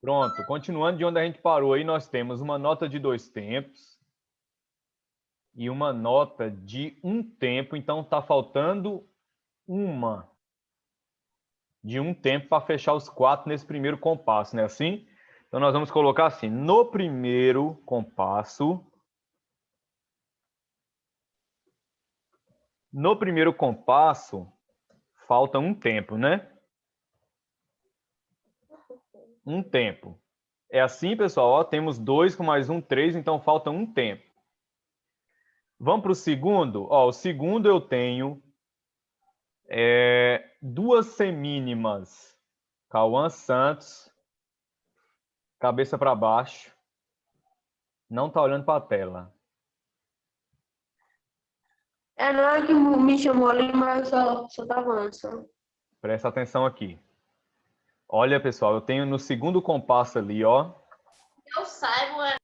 Pronto, continuando de onde a gente parou aí, nós temos uma nota de 2 tempos e uma nota de 1 tempo, então está faltando uma de 1 tempo para fechar os 4 nesse primeiro compasso, né? Assim? Então nós vamos colocar assim, no primeiro compasso, falta 1 tempo, né? 1 tempo. É assim, pessoal, ó, temos 2 com mais 1, 3, então falta 1 tempo. Vamos para o segundo? Ó, o segundo eu tenho 2 semínimas. Cauã Santos, cabeça para baixo, não está olhando para a tela. É, não é que me chamou ali, mas só tá avançando. Presta atenção aqui. Olha, pessoal, eu tenho no segundo compasso ali, ó. Eu saiba, é.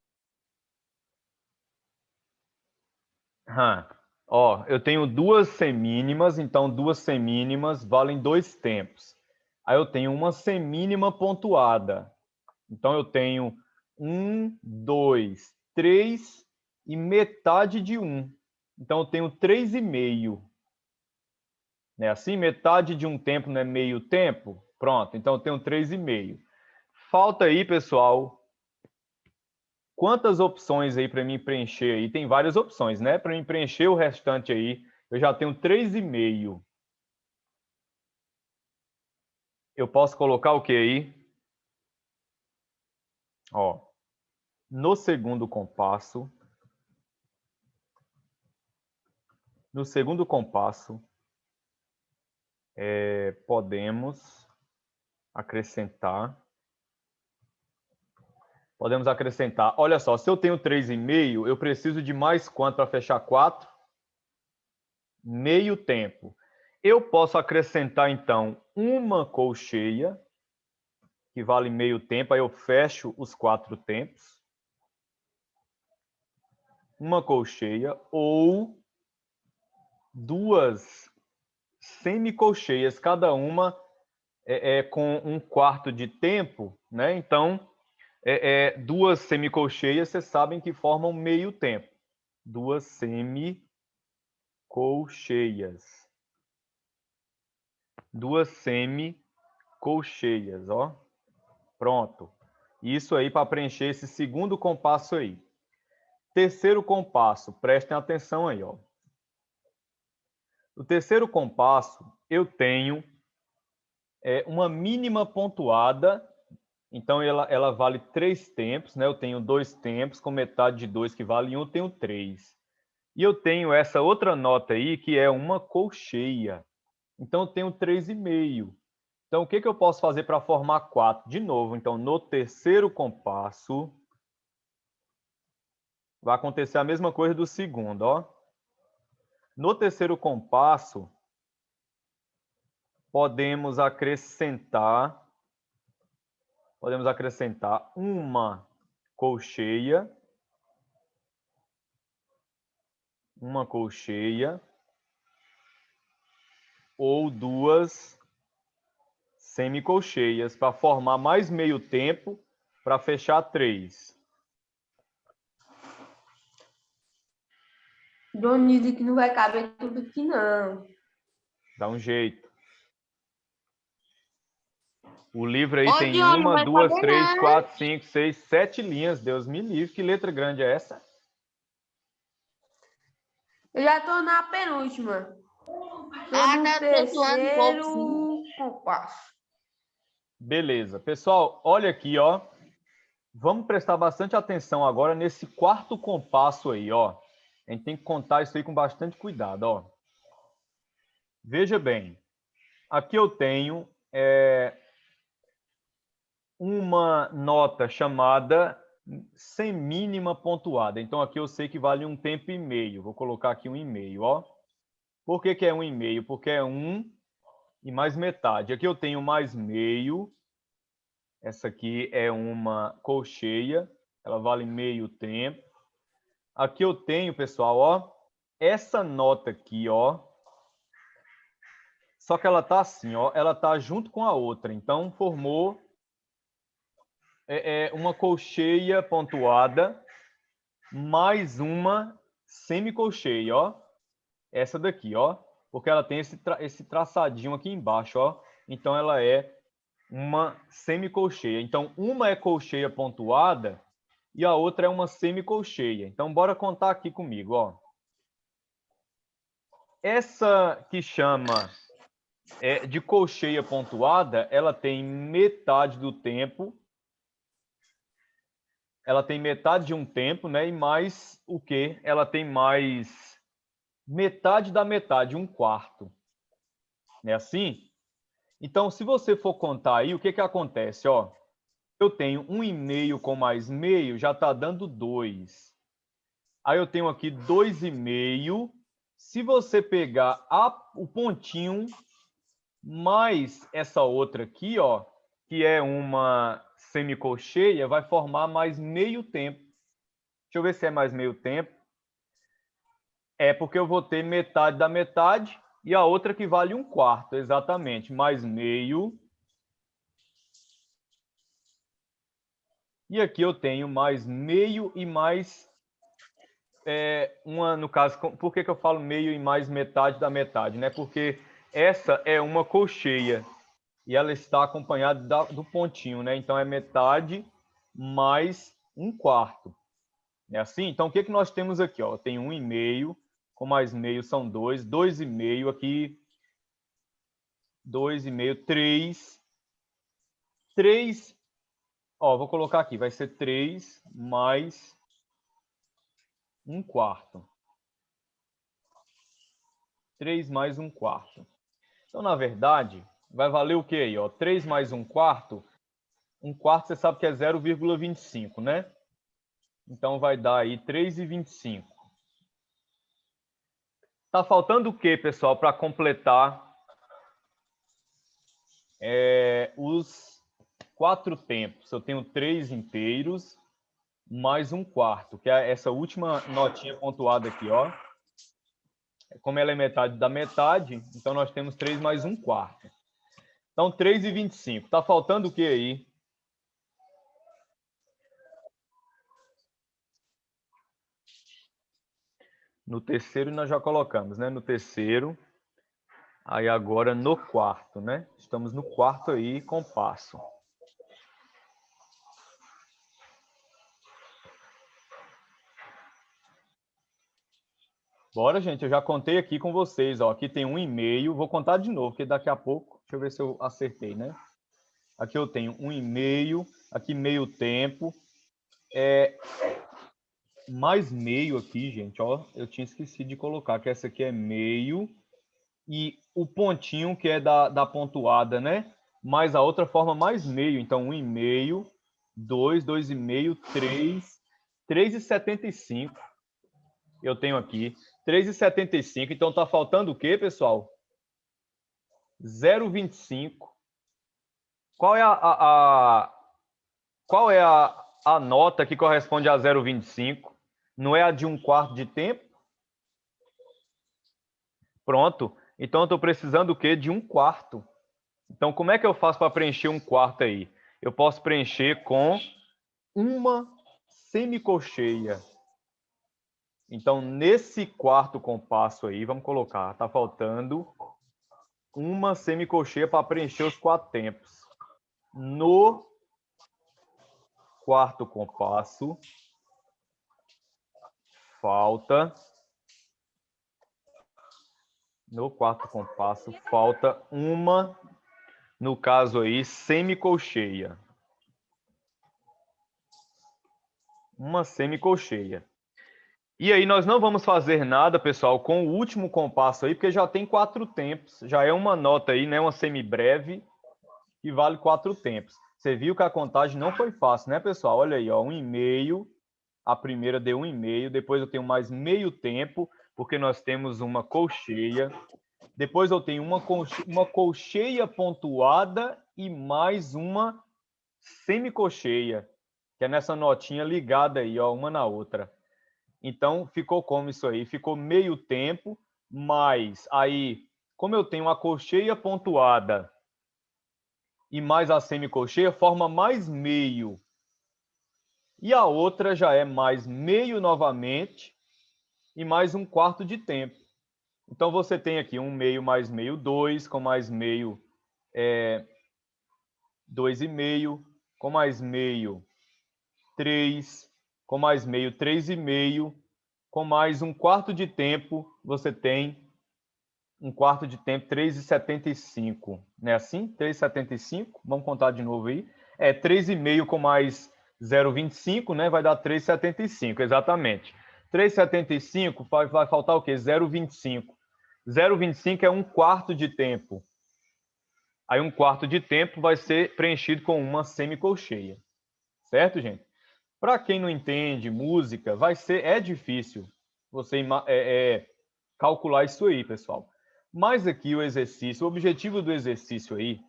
Ó, eu tenho 2 semínimas, então 2 semínimas valem 2 tempos. Aí eu tenho uma semínima pontuada. Então eu tenho 1, 2, 3 e metade de 1. Então eu tenho 3,5. Né? Assim, metade de 1 tempo não é meio tempo? Pronto, então eu tenho 3,5. Falta aí, pessoal, quantas opções aí para mim preencher aí? Tem várias opções, né? Para mim preencher o restante aí, eu já tenho 3,5. Eu posso colocar o que aí? Ó, no segundo compasso, podemos acrescentar. Olha só, se eu tenho 3,5, eu preciso de mais quanto para fechar 4? Meio tempo. Eu posso acrescentar, então, uma colcheia, que vale meio tempo, aí eu fecho os 4 tempos. Uma colcheia ou 2 semicolcheias, cada uma com 1/4 de tempo, né? Então, 2 semicolcheias, vocês sabem que formam meio tempo. 2 semicolcheias. 2 semicolcheias, ó. Pronto. Isso aí para preencher esse segundo compasso aí. Terceiro compasso, prestem atenção aí, ó. No terceiro compasso, eu tenho uma mínima pontuada, então ela vale 3 tempos, né? Eu tenho 2 tempos, com metade de 2 que vale 1, eu tenho 3. E eu tenho essa outra nota aí, que é uma colcheia. Então eu tenho 3,5. Então o que eu posso fazer para formar 4? De novo, então no terceiro compasso, vai acontecer a mesma coisa do segundo, ó. No terceiro compasso, podemos acrescentar uma colcheia, ou 2 semicolcheias para formar mais meio tempo para fechar 3. Dionísio que não vai caber tudo aqui, não. Dá um jeito. O livro aí Ô, tem Diogo, não 1, vai 2, caber 3, não. 4, 5, 6, 7 linhas. Deus me livre, que letra grande é essa? Eu já tô na penúltima. Tô Ah, no tá flutuando um pouco, sim. terceiro compasso. Beleza. Pessoal, olha aqui, ó. Vamos prestar bastante atenção agora nesse quarto compasso aí, ó. A gente tem que contar isso aí com bastante cuidado, ó. Veja bem. Aqui eu tenho uma nota chamada semínima pontuada. Então, aqui eu sei que vale 1 tempo e meio. Vou colocar aqui 1,5, ó. Por que é 1,5? Porque é 1 e mais metade. Aqui eu tenho mais meio. Essa aqui é uma colcheia. Ela vale meio tempo. Aqui eu tenho, pessoal, ó, essa nota aqui, ó. Só que ela tá assim, ó. Ela tá junto com a outra. Então, formou é uma colcheia pontuada mais uma semicolcheia, ó. Essa daqui, ó. Porque ela tem esse traçadinho aqui embaixo, ó. Então, ela é uma semicolcheia. Então, uma é colcheia pontuada e a outra é uma semicolcheia. Então, bora contar aqui comigo, ó. Essa que chama de colcheia pontuada, ela tem metade do tempo. Ela tem metade de um tempo, né? E mais o quê? Ela tem mais metade da metade, um quarto. Não é assim? Então, se você for contar aí, o que que acontece? Ó, eu tenho 1,5 com mais meio, já está dando 2. Aí eu tenho aqui 2,5. Se você pegar o pontinho mais essa outra aqui, ó, que é uma semicolcheia, vai formar mais meio tempo. Deixa eu ver se é mais meio tempo. É porque eu vou ter metade da metade e a outra que vale um quarto, exatamente. Mais meio. E aqui eu tenho mais meio e mais no caso, por que eu falo meio e mais metade da metade, né? Porque essa é uma colcheia e ela está acompanhada do pontinho, né? Então é metade mais um quarto. É assim? Então o que que nós temos aqui, ó? Eu tenho 1,5 com mais meio são 2, 2,5 aqui, 2,5, 3, 3, ó, vou colocar aqui, vai ser 3 mais um quarto. 3 mais um quarto. Então, na verdade, vai valer o que aí? Ó? 3 mais um quarto você sabe que é 0,25, né? Então, vai dar aí 3,25. Tá faltando o que, pessoal, para completar os 4 tempos? Eu tenho 3 inteiros mais um quarto, que é essa última notinha pontuada aqui, ó. Como ela é metade da metade, então nós temos 3 mais um quarto. Então, 3,25. Tá faltando o que aí? No terceiro nós já colocamos, né? No terceiro. Aí agora no quarto, né? Estamos no quarto aí, compasso. Bora, gente. Eu já contei aqui com vocês, ó. Aqui tem 1,5. Vou contar de novo, porque daqui a pouco... Deixa eu ver se eu acertei, né? Aqui eu tenho 1,5. Aqui meio tempo. Mais meio aqui, gente, ó. Eu tinha esquecido de colocar que essa aqui é meio. E o pontinho que é da pontuada, né? Mais a outra forma mais meio. Então, 1,5, 2, 2,5, 3, 3,75. Eu tenho aqui 3,75. Então, tá faltando o quê, pessoal? 0,25. Qual é a nota que corresponde a 0,25? Não é a de um quarto de tempo? Pronto. Então, eu estou precisando do quê? De um quarto. Então, como é que eu faço para preencher um quarto aí? Eu posso preencher com uma semicolcheia. Então, nesse quarto compasso aí, vamos colocar, está faltando uma semicolcheia para preencher os 4 tempos. No quarto compasso, falta... No quarto compasso, falta uma, no caso aí, semicolcheia. Uma semicolcheia. E aí nós não vamos fazer nada, pessoal, com o último compasso aí, porque já tem 4 tempos. Já é uma nota aí, né? Uma semibreve, que vale 4 tempos. Você viu que a contagem não foi fácil, né, pessoal? Olha aí, ó, 1,5. A primeira deu 1,5. Depois eu tenho mais meio tempo, porque nós temos uma colcheia. Depois eu tenho uma colcheia pontuada e mais uma semicolcheia, que é nessa notinha ligada aí, ó, uma na outra. Então, ficou como isso aí? Ficou meio tempo, mas aí, como eu tenho a colcheia pontuada e mais a semicolcheia, forma mais meio. E a outra já é mais meio novamente e mais um quarto de tempo. Então, você tem aqui um meio mais meio, 2, com mais meio, 2,5, com mais meio, 3, com mais meio, 3,5, com mais um quarto de tempo, você tem um quarto de tempo, 3,75. Não é assim? 3,75. Vamos contar de novo aí. 3,5 com mais 0,25, né? Vai dar 3,75, exatamente. 3,75 vai faltar o quê? 0,25. 0,25 é um quarto de tempo. Aí um quarto de tempo vai ser preenchido com uma semicolcheia. Certo, gente? Para quem não entende música, é difícil você calcular isso aí, pessoal. Mas aqui o objetivo do exercício aí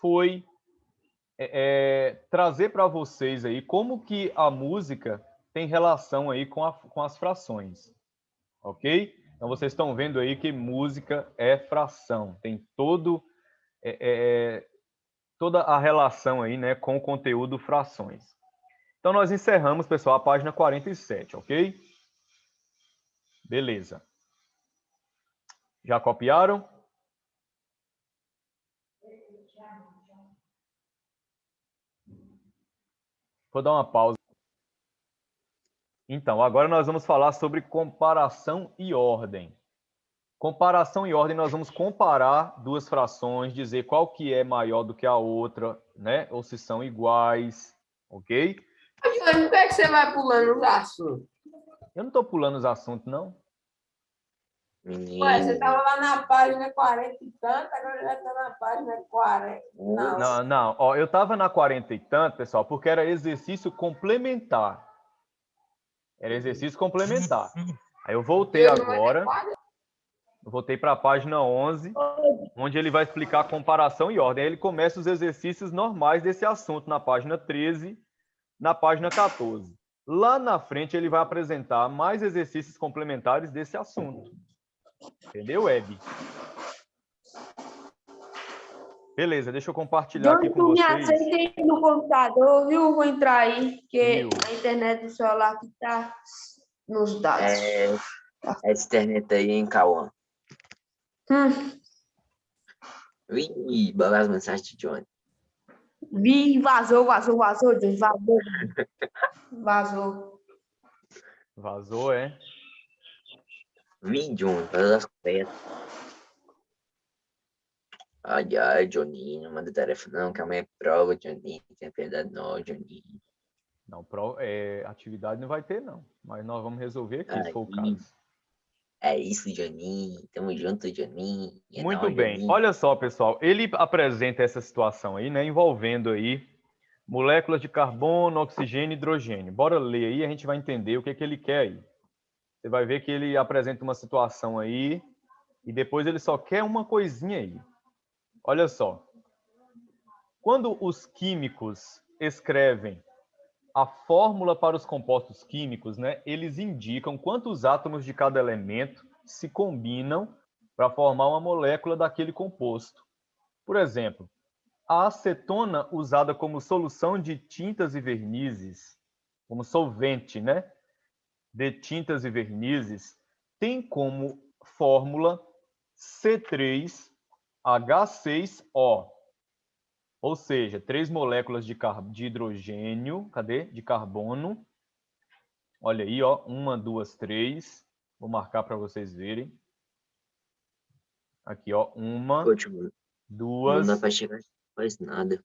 foi trazer para vocês aí como que a música tem relação aí com as frações, ok? Então vocês estão vendo aí que música é fração, tem toda a relação aí, né, com o conteúdo frações. Então nós encerramos, pessoal, a página 47, ok? Beleza. Já copiaram? Vou dar uma pausa. Então, agora nós vamos falar sobre comparação e ordem. Comparação e ordem, nós vamos comparar duas frações, dizer qual que é maior do que a outra, né? Ou se são iguais, ok? Johnny, por que é que você vai pulando os assuntos? Eu não estou pulando os assuntos, não. Ué, você estava lá na página 40 e tanto, agora já está na página 40. Não. Ó, eu estava na 40 e tanto, pessoal, porque era exercício complementar. Era exercício complementar. Aí eu voltei agora. Eu voltei para a página 11, onde ele vai explicar comparação e ordem. Aí ele começa os exercícios normais desse assunto na página 13, na página 14. Lá na frente ele vai apresentar mais exercícios complementares desse assunto. Entendeu, Web? Beleza, deixa eu compartilhar aqui com vocês. Me aceitei no computador, viu? Vou entrar aí, porque a internet do celular aqui tá nos dados. Essa internet aí, hein, Cauã? Ih, as mensagens de Johnny. Vazou, Johnny, vazou. Vazou, é? Johnny, faz as peças. Ai, Johnny, não manda tarefa não, que amanhã é prova, Johnny. Tem piedade não, Johnny. Não, atividade não vai ter, não. Mas nós vamos resolver aqui, se for o caso. É isso, Johnny. Tamo junto, Johnny. Muito bem. Olha só, pessoal. Ele apresenta essa situação aí, né? Envolvendo aí moléculas de carbono, oxigênio e hidrogênio. Bora ler aí, a gente vai entender o que ele quer aí. Você vai ver que ele apresenta uma situação aí e depois ele só quer uma coisinha aí. Olha só. Quando os químicos escrevem a fórmula para os compostos químicos, né, eles indicam quantos átomos de cada elemento se combinam para formar uma molécula daquele composto. Por exemplo, a acetona usada como solução de tintas e vernizes, como solvente, né, de tintas e vernizes, tem como fórmula C3H6O. Ou seja, 3 moléculas de hidrogênio, de carbono. Olha aí, ó, 1, 2, 3. Vou marcar para vocês verem. Aqui, ó, 1, 2. Não dá para chegar quase nada.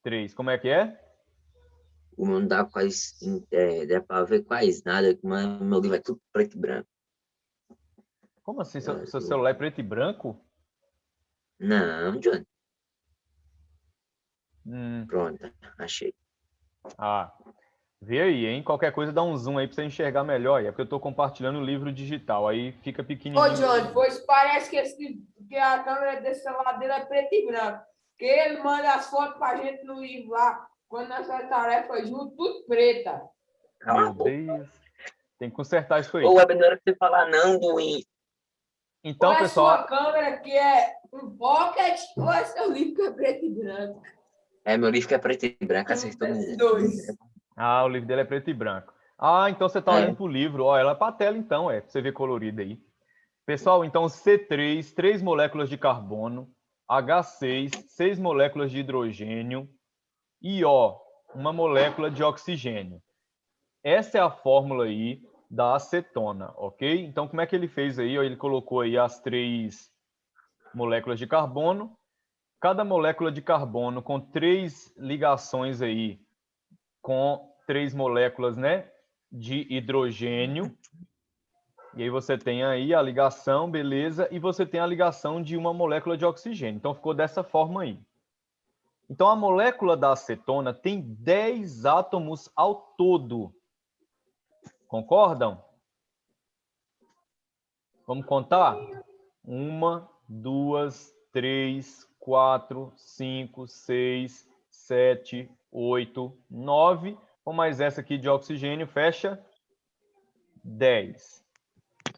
3. Como é que é? Não dá quase, dá para ver quase nada, mas meu livro é tudo preto e branco. Como assim? Seu celular é preto e branco? Não, Johnny. Pronto, achei. Vê aí, hein? Qualquer coisa dá um zoom aí para você enxergar melhor. É porque eu estou compartilhando o livro digital, aí fica pequenininho. Ô, Johnny, pois parece que a câmera desse celular dele é preto e branco. Porque ele manda as fotos pra gente no livro lá, quando nós fazemos tarefa junto, tudo preta. Meu Deus. Tem que consertar isso aí. Ô, Web, não era pra você falar não, Duim. Então, ou pessoal... é sua câmera que é um pocket, ou é seu livro que é preto e branco? Meu livro que é preto e branco, acertou. Dois. Ah, o livro dele é preto e branco. Ah, então você está olhando para o livro. Ó, ela é para a tela, então, para você ver colorido aí. Pessoal, então C3, 3 moléculas de carbono, H6, 6 moléculas de hidrogênio e O, uma molécula de oxigênio. Essa é a fórmula aí da acetona, ok? Então, como é que ele fez aí? Ele colocou aí as 3 moléculas de carbono, cada molécula de carbono com 3 ligações aí, com 3 moléculas, né, de hidrogênio. E aí você tem aí a ligação, beleza, e você tem a ligação de uma molécula de oxigênio. Então, ficou dessa forma aí. Então, a molécula da acetona tem 10 átomos ao todo. Concordam? Vamos contar? 1, 2, 3, 4, 5, 6, 7, 8, 9. Com mais essa aqui de oxigênio, fecha 10.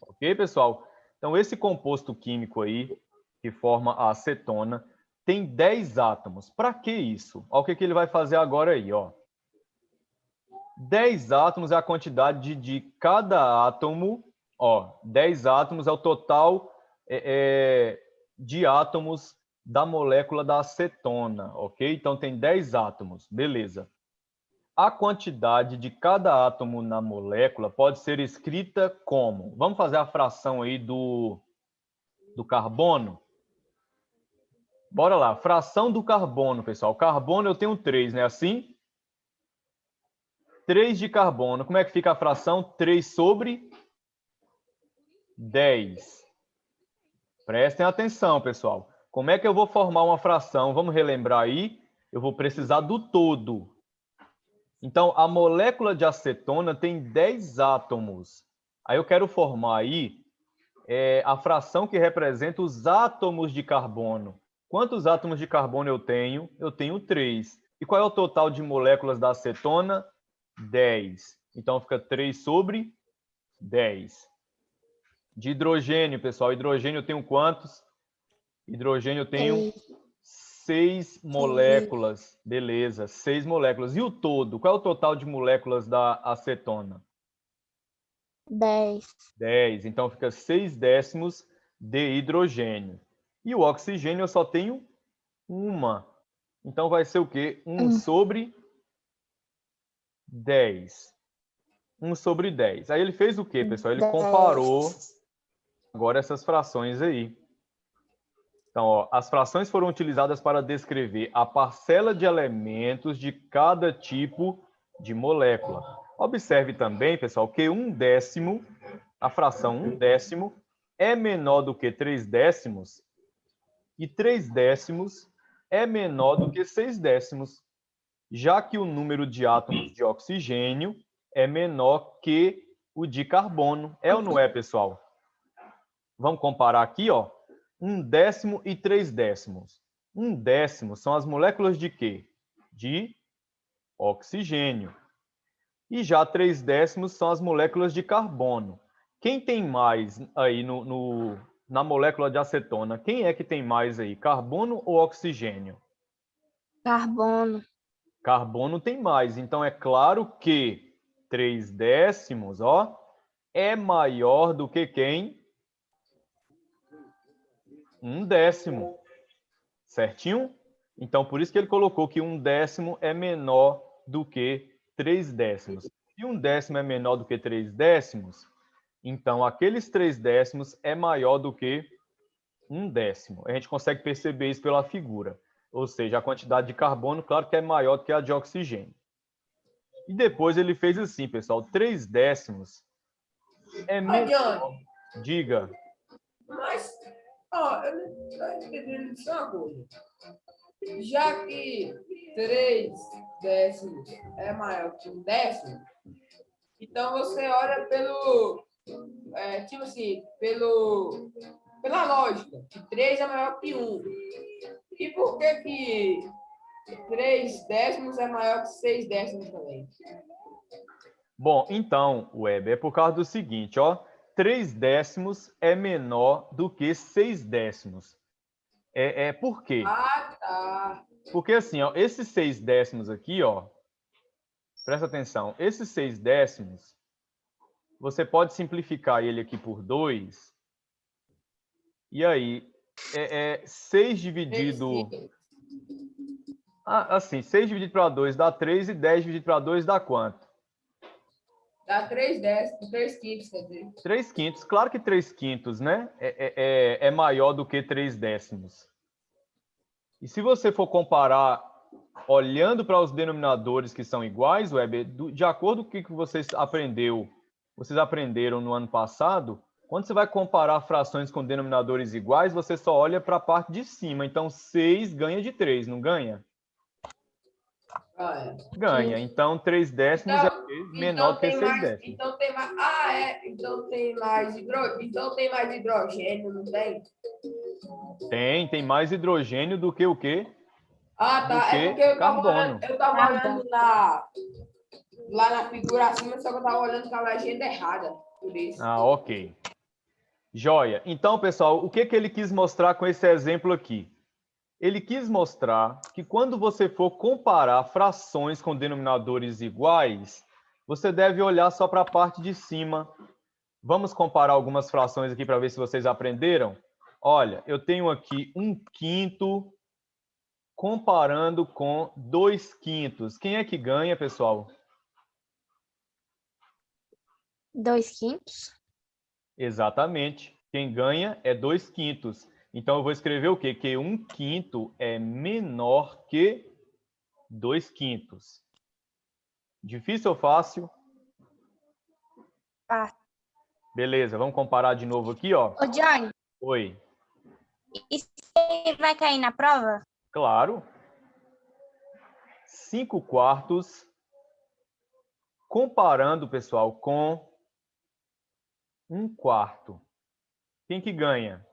Ok, pessoal? Então, esse composto químico aí, que forma a acetona, tem 10 átomos. Para que isso? Olha o que ele vai fazer agora aí, ó. 10 átomos é a quantidade de cada átomo, ó, 10 átomos é o total de átomos da molécula da acetona, ok? Então, tem 10 átomos, beleza. A quantidade de cada átomo na molécula pode ser escrita como? Vamos fazer a fração aí do carbono? Bora lá, fração do carbono, pessoal. Carbono eu tenho 3, né? Assim? 3 de carbono. Como é que fica a fração? 3 sobre 10. Prestem atenção, pessoal. Como é que eu vou formar uma fração? Vamos relembrar aí. Eu vou precisar do todo. Então, a molécula de acetona tem 10 átomos. Aí eu quero formar aí a fração que representa os átomos de carbono. Quantos átomos de carbono eu tenho? Eu tenho 3. E qual é o total de moléculas da acetona? 10. Então, fica 3 sobre 10. De hidrogênio, pessoal. Hidrogênio eu tenho quantos? Hidrogênio eu tenho 6 moléculas. Beleza, 6 moléculas. E o todo? Qual é o total de moléculas da acetona? 10. 10. Então, fica 6 décimos de hidrogênio. E o oxigênio eu só tenho uma. Então, vai ser o quê? 1 sobre 10. 1 sobre 10. Aí ele fez o quê, pessoal? Ele comparou agora essas frações aí. Então, ó, as frações foram utilizadas para descrever a parcela de elementos de cada tipo de molécula. Observe também, pessoal, que 1/10, a fração 1/10, é menor do que 3/10 e 3/10 é menor do que 6/10, já que o número de átomos de oxigênio é menor que o de carbono. É ou não é, pessoal? Vamos comparar aqui, ó. 1/10 e 3/10. 1/10 são as moléculas de quê? De oxigênio. E já 3/10 são as moléculas de carbono. Quem tem mais aí na molécula de acetona? Quem é que tem mais aí? Carbono ou oxigênio? Carbono. Carbono tem mais. Então, é claro que 3/10, ó, é maior do que quem? 1/10. Certinho? Então, por isso que ele colocou que 1/10 é menor do que 3/10. Se 1/10 é menor do que 3/10, então aqueles 3/10 é maior do que 1/10. A gente consegue perceber isso pela figura. Ou seja, a quantidade de carbono, claro que é maior do que a de oxigênio. E depois ele fez assim, pessoal, 3/10 é menor. Diga. Mas, ó, eu não estou entendendo só uma coisa. Já que 3/10 é maior que 1/10, então você olha pelo, tipo assim, pela lógica, que 3 é maior que 1. E por que 3/10 é maior que 6/10 também? Bom, então, Web, é por causa do seguinte, ó. 3/10 é menor do que 6/10. Por quê? Ah, tá. Porque assim, ó, esses 6/10 aqui, ó, Presta atenção. Esses 6 décimos, você pode simplificar ele aqui por 2. E aí, 6 dividido... assim, 6 dividido para 2 dá 3 e 10 dividido para 2 dá quanto? Dá 3 décimos, 3 quintos, quer dizer. 3 quintos. Claro que 3 quintos, né? É maior do que 3 décimos. E se você for comparar, olhando para os denominadores que são iguais, Weber, de acordo com o que vocês aprenderam no ano passado, quando você vai comparar frações com denominadores iguais, você só olha para a parte de cima. Então, 6 ganha de 3, não ganha? Ganha. Então, 3 décimos é menor do que 6 décimos. Então tem mais. Então tem mais hidrogênio, não tem? Tem mais hidrogênio do que o quê? Ah, tá. Do que É porque eu carbono. tava olhando lá na figura acima, só que eu tava olhando com a legenda errada. Por isso. Ah, ok. Joia. Então, pessoal, o que ele quis mostrar com esse exemplo aqui? Ele quis mostrar que quando você for comparar frações com denominadores iguais, você deve olhar só para a parte de cima. Vamos comparar algumas frações aqui para ver se vocês aprenderam? Olha, eu tenho aqui 1/5 comparando com 2/5. Quem é que ganha, pessoal? 2/5. Exatamente. Quem ganha é 2/5. Então, eu vou escrever o quê? Que 1/5 é menor que 2/5. Difícil ou fácil? Fácil. Beleza, vamos comparar de novo aqui, ó. Ô, Johnny, Oi. isso vai cair na prova? Claro. 5/4 comparando, pessoal, com 1/4. Quem que ganha?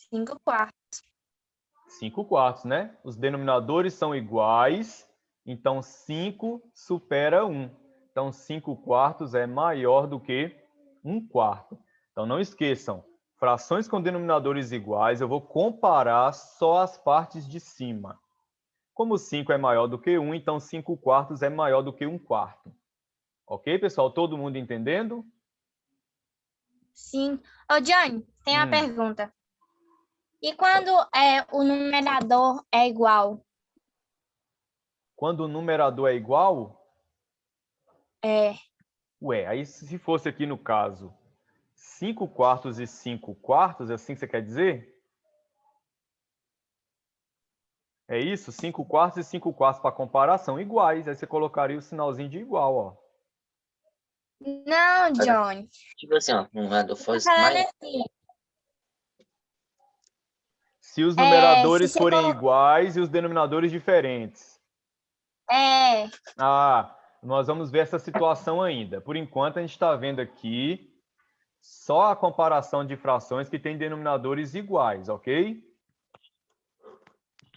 5/4. 5/4, né? Os denominadores são iguais, então 5 supera 1. Então, 5/4 é maior do que 1/4. Então, não esqueçam, frações com denominadores iguais, eu vou comparar só as partes de cima. Como 5 é maior do que 1, então 5/4 é maior do que 1/4. Ok, pessoal? Todo mundo entendendo? Sim. Ô, Johnny, tem uma pergunta. E quando o numerador é igual? Quando o numerador é igual? É. Ué, aí se fosse aqui no caso 5/4 e 5/4, é assim que você quer dizer? É isso? 5/4 e 5/4 para comparar são iguais. Aí você colocaria o sinalzinho de igual, ó. Não, Johnny. Tipo assim, ó, um lado fosse Falando mais. assim. Se os numeradores se você forem colo- iguais e os denominadores diferentes. É. Ah, nós vamos ver essa situação ainda. Por enquanto, a gente está vendo aqui só a comparação de frações que têm denominadores iguais, ok?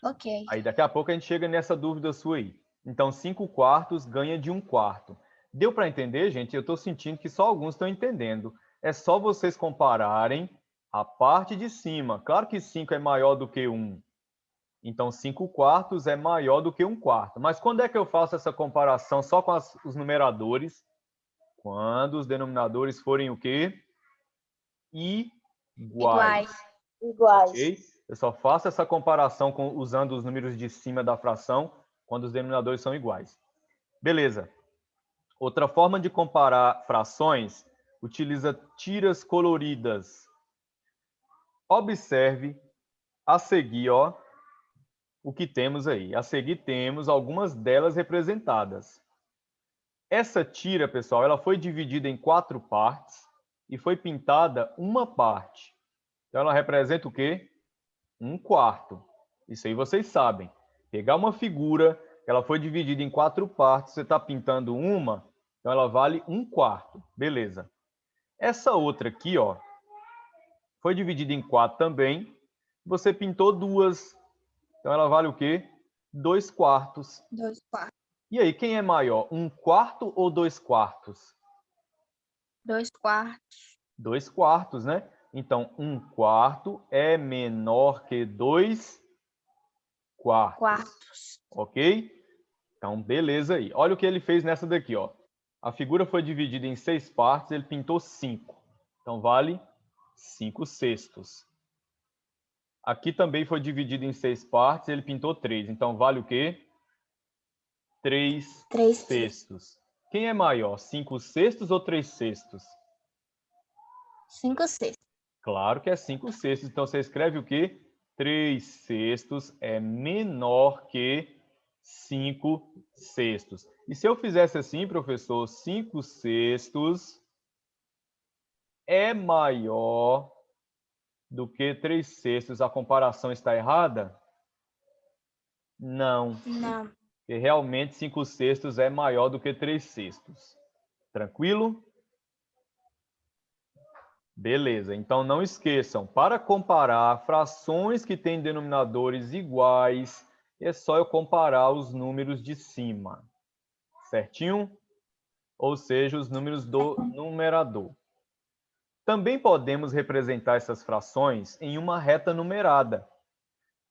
Ok. Aí daqui a pouco a gente chega nessa dúvida sua aí. Então, 5/4 ganha de 1/4. Deu para entender, gente? Eu estou sentindo que só alguns estão entendendo. É só vocês compararem a parte de cima. Claro que 5 é maior do que 1. Então, 5/4 é maior do que 1/4. Mas quando é que eu faço essa comparação só com os numeradores? Quando os denominadores forem o quê? Iguais. Iguais. Ok? Eu só faço essa comparação usando os números de cima da fração quando os denominadores são iguais. Beleza. Outra forma de comparar frações utiliza tiras coloridas. Observe a seguir, ó, o que temos aí. A seguir temos algumas delas representadas. Essa tira, pessoal, ela foi dividida em 4 partes e foi pintada uma parte. Então, ela representa o quê? 1/4. Isso aí vocês sabem. Pegar uma figura, ela foi dividida em 4 partes, você está pintando uma, então ela vale 1/4. Beleza. Essa outra aqui, ó, foi dividida em 4 também. Você pintou 2. Então ela vale o quê? 2/4. 2/4. E aí, quem é maior? 1/4 ou 2/4? 2/4. 2/4, né? Então, 1/4 é menor que 2/4. Ok? Então, beleza aí. Olha o que ele fez nessa daqui, ó. A figura foi dividida em 6 partes, ele pintou 5. Então, vale 5/6. Aqui também foi dividido em 6 partes, ele pintou 3. Então, vale o quê? 3/6. Quem é maior, 5/6 ou 3/6? 5/6. Claro que é 5/6. Então, você escreve o quê? 3/6 é menor que 5/6. E se eu fizesse assim, professor, 5/6 é maior do que 3/6, a comparação está errada? Não. Não. Porque realmente 5/6 é maior do que 3/6. Tranquilo? Beleza, então não esqueçam, para comparar frações que têm denominadores iguais, é só eu comparar os números de cima, certinho? Ou seja, os números do numerador. Também podemos representar essas frações em uma reta numerada.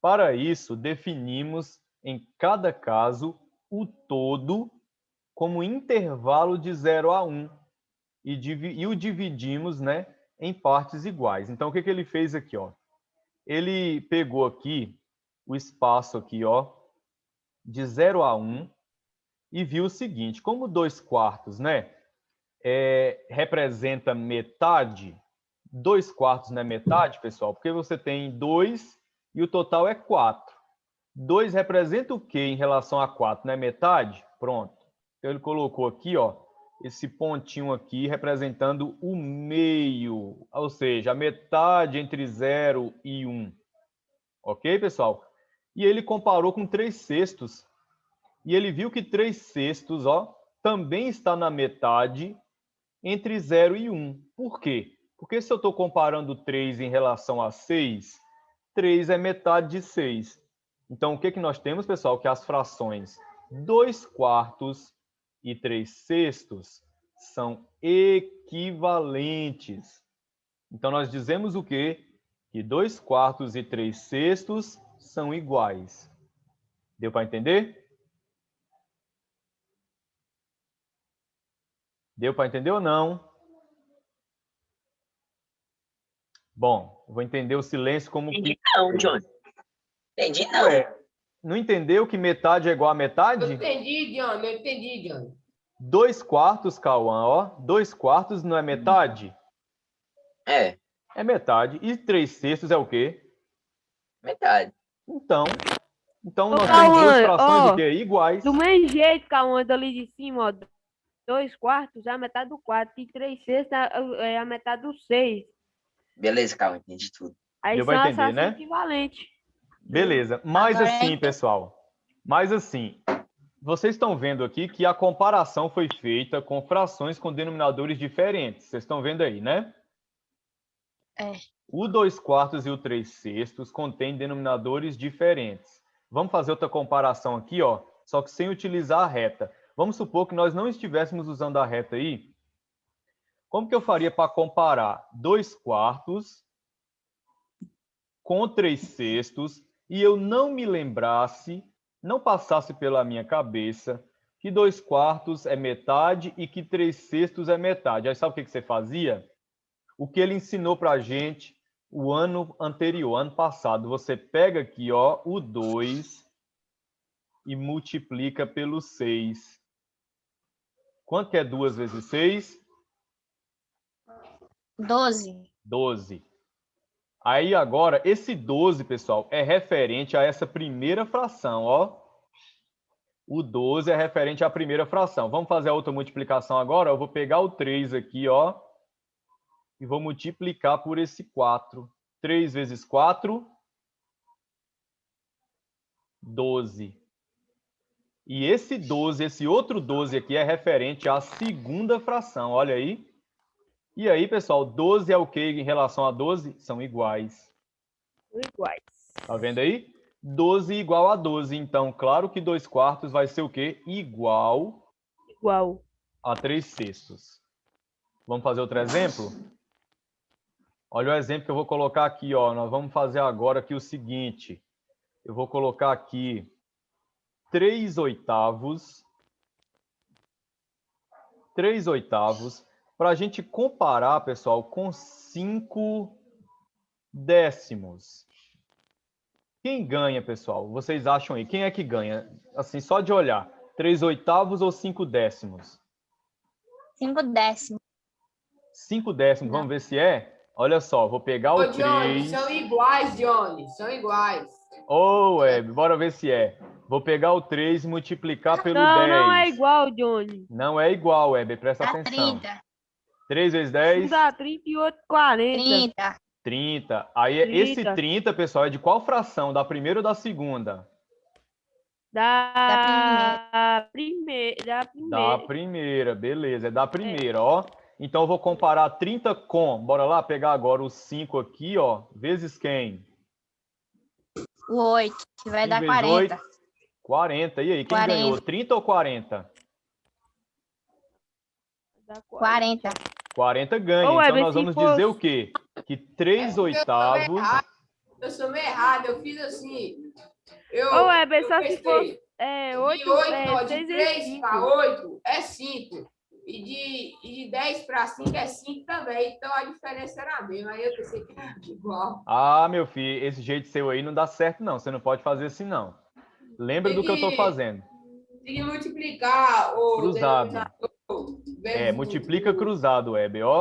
Para isso, definimos em cada caso o todo como intervalo de 0 a 1 e o dividimos, né, em partes iguais. Então, o que ele fez aqui, ó? Ele pegou aqui o espaço aqui, ó, de 0 a 1 e viu o seguinte, como 2/4, né, representa metade, 2/4 não é metade, pessoal, porque você tem 2 e o total é 4. 2 representa o quê em relação a 4? Não é metade? Pronto. Então, ele colocou aqui, ó, esse pontinho aqui representando o meio, ou seja, a metade entre 0 e 1. Ok, pessoal? E ele comparou com 3/6. E ele viu que 3/6, ó, também está na metade entre 0 e 1. Por quê? Porque se eu estou comparando 3 em relação a 6, 3 é metade de 6. Então, o que nós temos, pessoal? Que as frações 2/4 e 3/6 são equivalentes. Então, nós dizemos o quê? Que 2/4 e 3/6 são iguais. Deu para entender? Deu para entender ou não? Bom, vou entender o silêncio como... Entendi não, John. Entendi não. Ué, não entendeu que metade é igual a metade? Eu entendi, John. 2/4, Cauã, ó. 2/4 não é metade? É, É metade. E 3/6 é o quê? metade. Então Ô, nós temos Cauã, duas frações ó, o quê? Iguais. do mesmo jeito, Cauã, dali de cima, ó, 2/4 é a metade do 4 e 3/6 é a metade do 6. Beleza, calma, entendi tudo. Aí Deu são para as entender, frações né? equivalentes. Beleza. Mas Agora assim, pessoal, mas assim, vocês estão vendo aqui que a comparação foi feita com frações com denominadores diferentes. Vocês estão vendo aí, né? É. O 2/4 e o 3/6 contêm denominadores diferentes. Vamos fazer outra comparação aqui, ó, só que sem utilizar a reta. Vamos supor que nós não estivéssemos usando a reta aí. Como que eu faria para comparar 2/4 com 3/6 e eu não me lembrasse, não passasse pela minha cabeça que 2/4 é metade e que 3/6 é metade? Aí sabe o que você fazia? O que ele ensinou para a gente o ano anterior, ano passado. Você pega aqui, ó, o 2 e multiplica pelo 6. Quanto que é 2 vezes 6? 12. 12. Aí agora, esse 12, pessoal, é referente a essa primeira fração, ó. O 12 é referente à primeira fração. Vamos fazer a outra multiplicação agora? Eu vou pegar o 3 aqui, ó, e vou multiplicar por esse 4. 3 vezes 4, 12. E esse 12, esse outro 12 aqui é referente à segunda fração, olha aí. E aí, pessoal, 12 é o que em relação a 12? São iguais. Iguais. Tá vendo aí? 12 igual a 12. Então, claro que 2/4 vai ser o quê? Igual a 3/6. Vamos fazer outro exemplo? Olha o exemplo que eu vou colocar aqui, ó. Nós vamos fazer agora aqui o seguinte. Eu vou colocar aqui 3/8. 3/8. Para a gente comparar, pessoal, com 5/10. Quem ganha, pessoal? Vocês acham aí? Quem é que ganha? Assim, só de olhar. 3/8 ou 5/10? 5/10. 5/10, vamos ver se é? Olha só, vou pegar Ô, o Johnny, 3. são iguais, Johnny. São iguais. Ô, Web, bora ver se é. Vou pegar o 3 e multiplicar pelo Não, 10. não é igual, Johnny. Não é igual, Web, presta Dá atenção. 30. 3 vezes Um 10, dá 30 e outro 40. 30. 30. Aí, esse 30. 30, pessoal, é de qual fração? Da primeira ou da segunda? Da primeira. Da primeira, beleza, é da primeira, ó. Então, eu vou comparar 30 com, bora lá pegar agora o 5 aqui, ó, vezes quem? O 8, que vai 5 dar vezes 40. 8, 40. E aí, quem 40. ganhou? 30 ou 40? Dá 40. 40 ganha. Ô, Então, Weber, nós se vamos fosse- dizer o quê? Que 3/8. Eu sou meio errado. Eu fiz assim. Ô, Weber, eu só se pensei, fosse de 8, 8, de 6 é 3 5. para 8 é 5. E de 10 para 5 é 5 também. Então a diferença era a mesma. Aí eu pensei que era igual. Ah, meu filho, esse jeito seu aí não dá certo, não. Você não pode fazer assim, não. Lembra do que eu tô fazendo. Tem que multiplicar o Cruzado. denominador É, vezes multiplica cruzado, Web, ó.